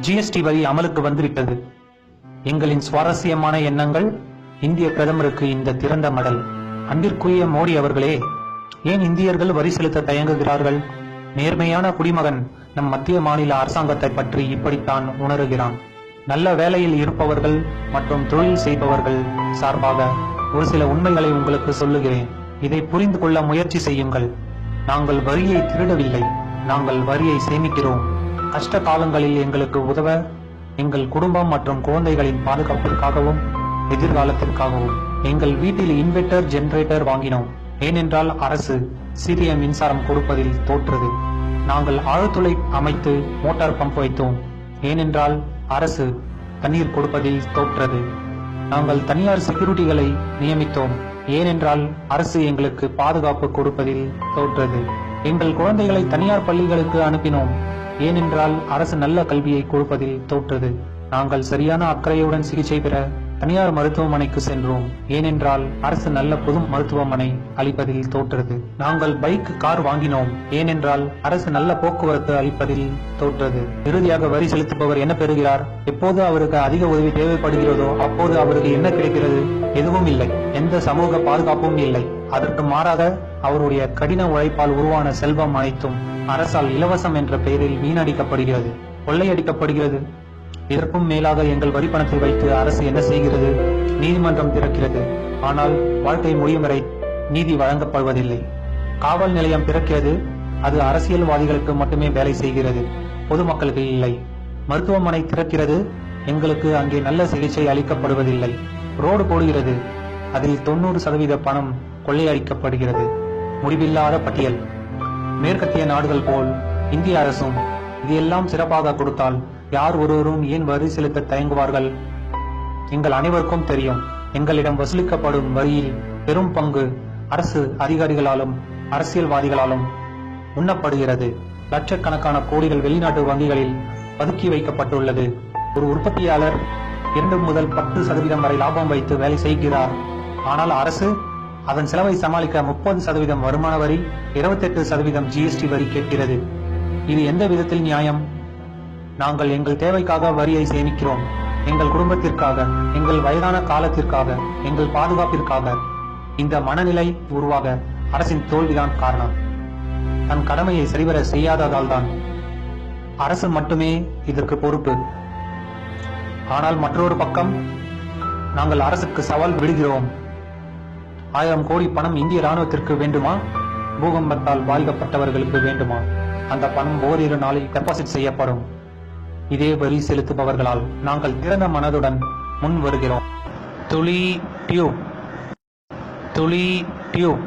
GST வரி அமலுக்கு வந்துவிட்டது. எங்களின் சுவாரஸ்யமான எண்ணங்கள். இந்திய பிரதமருக்கு இந்த திறந்த மடல். அன்பிற்குரிய மோடி அவர்களே, ஏன் இந்தியர்கள் வரி செலுத்த தயங்குகிறார்கள்? நேர்மையான குடிமகன் நம் மத்திய மாநில அரசாங்கத்தை பற்றி இப்படித்தான் உணருகிறான். நல்ல வேலையில் இருப்பவர்கள் மற்றும் தொழில் செய்பவர்கள் சார்பாக ஒரு சில உண்மைகளை உங்களுக்கு சொல்லுகிறேன். இதை புரிந்து கொள்ள முயற்சி செய்யுங்கள். நாங்கள் வரியை திருடவில்லை, நாங்கள் வரியை சேமிக்கிறோம். கஷ்ட காலங்களில் எங்களுக்கு உதவ, எங்கள் குடும்பம் மற்றும் குழந்தைகளின் பாதுகாப்பிற்காகவும் எதிர்காலத்திற்காகவும் எங்கள் வீட்டில் இன்வெர்டர் ஜெனரேட்டர் வாங்கினோம். ஏனென்றால் அரசு சிறிய மின்சாரம் கொடுப்பதில் தோற்றது. நாங்கள் ஆழ்துளை அமைத்து மோட்டார் பம்ப் வைத்தோம். ஏனென்றால் அரசு தண்ணீர் கொடுப்பதில் தோற்றது. நாங்கள் தனியார் செக்யூரிட்டிகளை நியமித்தோம். ஏனென்றால் அரசு எங்களுக்கு பாதுகாப்பு கொடுப்பதில் தோற்றது. எங்கள் குழந்தைகளை தனியார் பள்ளிகளுக்கு அனுப்பினோம். ஏனென்றால் அரசு நல்ல கல்வியை கொடுப்பதில் தோற்றது. நாங்கள் சரியான அக்கறையுடன் சிகிச்சை பெற தனியார் மருத்துவமனைக்கு சென்றோம். ஏனென்றால் அரசு நல்ல பொது மருத்துவமனை அளிப்பதில் தோற்றது. நாங்கள் பைக், கார் வாங்கினோம். ஏனென்றால் அரசு நல்ல போக்குவரத்து அளிப்பதில் தோற்றது. இறுதியாக வரி செலுத்துபவர் என்ன பெறுகிறார்? எப்போது அவருக்கு அதிக உதவி தேவைப்படுகிறதோ அப்போது அவருக்கு என்ன கிடைக்கிறது? எதுவும் இல்லை. எந்த சமூக பாதுகாப்பும் இல்லை. அதற்கு மாறாக அவருடைய கடின உழைப்பால் உருவான செல்வம் அனைத்தும் அரசால் இலவசம் என்ற பெயரில் வீணடிக்கப்படுகிறது, கொள்ளையடிக்கப்படுகிறது. இதற்கும் மேலாக எங்கள் வரி பணத்தை வைத்து அரசு என்ன செய்கிறது? நீதிமன்றம் திறக்கிறது. ஆனால் வாழ்க்கை முடியும் வரை நீதி வழங்கப்படுவதில்லை. காவல் நிலையம் திறக்கிறது. அது அரசியல்வாதிகளுக்கு மட்டுமே வேலை செய்கிறது, பொதுமக்களுக்கு இல்லை. மருத்துவமனை திறக்கிறது. எங்களுக்கு அங்கே நல்ல சிகிச்சை அளிக்கப்படுவதில்லை. ரோடு போடுகிறது. அதில் 90% பணம் கொள்ளையடிக்கப்படுகிறது. முடிவில்லாத பட்டியல். மேற்கத்திய நாடுகள் போல் இந்திய அரசும் இதையெல்லாம் சிறப்பாக கொடுத்தால் யார் ஒருவரும் ஏன் வரி செலுத்த தயங்குவார்கள்? எங்கள் அனைவருக்கும் தெரியும், எங்களிடம் வசூலிக்கப்படும் வரியில் பெரும் பங்கு அரசு அதிகாரிகளாலும் அரசியல்வாதிகளாலும் உண்ணப்படுகிறது. லட்சக்கணக்கான கோடிகள் வெளிநாட்டு வங்கிகளில் பதுக்கி வைக்கப்பட்டுள்ளது. ஒரு உற்பத்தியாளர் 2 முதல் 10% வரை லாபம் வைத்து வேலை செய்கிறார். ஆனால் அரசு அதன் செலவை சமாளிக்க 30% வருமான வரி, 28% ஜிஎஸ்டி வரி கேட்கிறது. இது எந்த விதத்தில் நியாயம்? நாங்கள் எங்கள் தேவைக்காக வரியை சேமிக்கிறோம். எங்கள் குடும்பத்திற்காக, எங்கள் வயதான காலத்திற்காக, எங்கள் பாதுகாப்பிற்காக. இந்த மனநிலை உருவாக அரசின் தோல்விதான் காரணம். தன் கடமையை சரிவர செய்யாததால் தான். அரசு மட்டுமே இதற்கு பொறுப்பு. ஆனால் மற்றொரு பக்கம் நாங்கள் அரசுக்கு சவால் விடுகிறோம். 1000 கோடி பணம் இந்திய ராணுவத்திற்கு வேண்டுமா? பூகம்பத்தால் பாதிக்கப்பட்டவர்களுக்கு வேண்டுமா? அந்த பணம் ஓரிரு நாளில் டெபாசிட் செய்யப்படும். இதே வரி செலுத்துபவர்களால் நாங்கள் திறந்த மனதுடன் முன் வருகிறோம். துளி டியூப், துளி டியூப்.